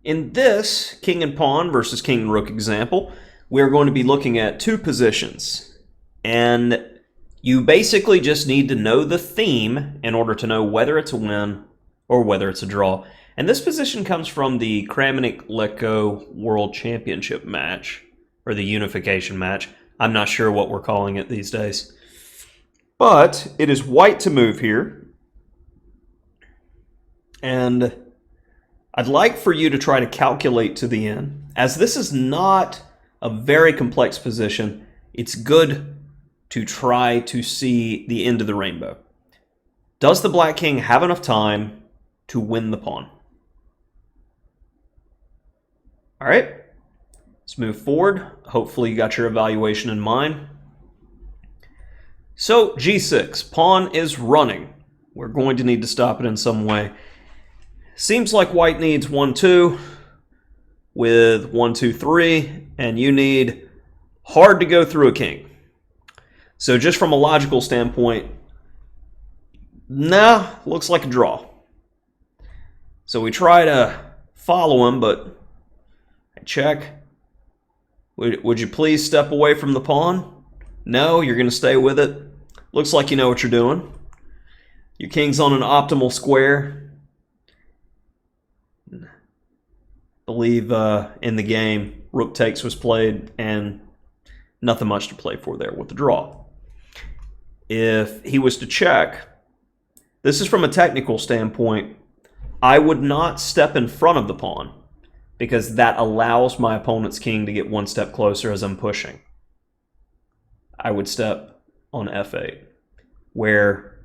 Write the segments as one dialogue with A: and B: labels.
A: In this king and pawn versus king and rook example, we're going to be looking at two positions. And you basically just need to know the theme in order to know whether it's a win or whether it's a draw. And this position comes from the Kramnik-Letko World Championship match, or the unification match. I'm not sure what we're calling it these days. But it is white to move here. And I'd like for you to try to calculate to the end. As this is not a very complex position, it's good to try to see the end of the rainbow. Does the black king have enough time to win the pawn? All right, let's move forward. Hopefully you got your evaluation in mind. So g6, pawn is running. We're going to need to stop it in some way. Seems like white needs 1-2 with 1-2-3, and you need hard to go through a king. So just from a logical standpoint, nah, looks like a draw. So we try to follow him, but I check. Would you please step away from the pawn? No, you're going to stay with it. Looks like you know what you're doing. Your king's on an optimal square. I believe in the game, rook takes was played, and nothing much to play for there with the draw. If he was to check, this is from a technical standpoint, I would not step in front of the pawn because that allows my opponent's king to get one step closer as I'm pushing. I would step on f8, where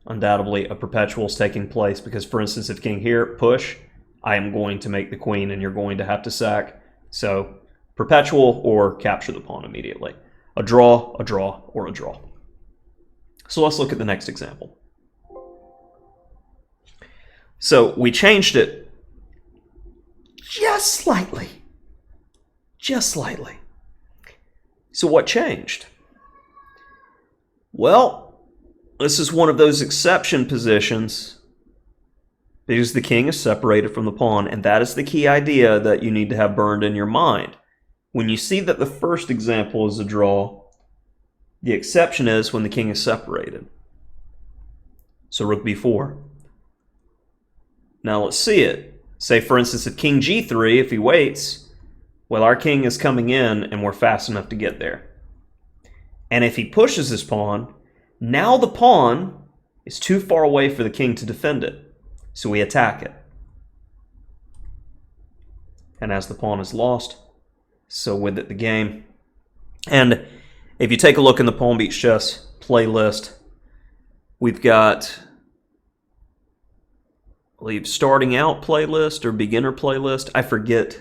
A: undoubtedly a perpetual is taking place because, for instance, if king here, push, I am going to make the queen and you're going to have to sack. So perpetual or capture the pawn immediately. A draw, or a draw. So let's look at the next example. So we changed it just slightly. Just slightly. So what changed? Well, this is one of those exception positions because the king is separated from the pawn, and that is the key idea that you need to have burned in your mind. When you see that the first example is a draw, the exception is when the king is separated. So rook b4. Now let's see it. Say, for instance, if king g3, if he waits, well, our king is coming in and we're fast enough to get there. And if he pushes his pawn, now the pawn is too far away for the king to defend it. So we attack it. And as the pawn is lost, so with it the game. And if you take a look in the Pawn Beats Chess playlist, we've got, I believe, starting out playlist or beginner playlist. I forget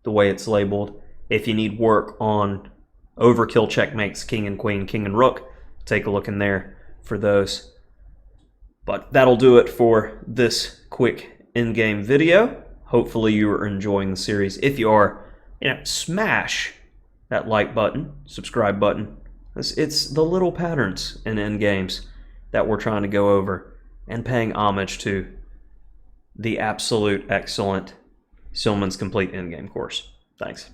A: the way it's labeled. If you need work on overkill checkmates, king and queen, king and rook, take a look in there for those. But that'll do it for this quick in-game video. Hopefully you are enjoying the series. If you are, smash that like button, subscribe button. It's the little patterns in in-games that we're trying to go over and paying homage to the absolute excellent Silman's Complete In-Game course. Thanks.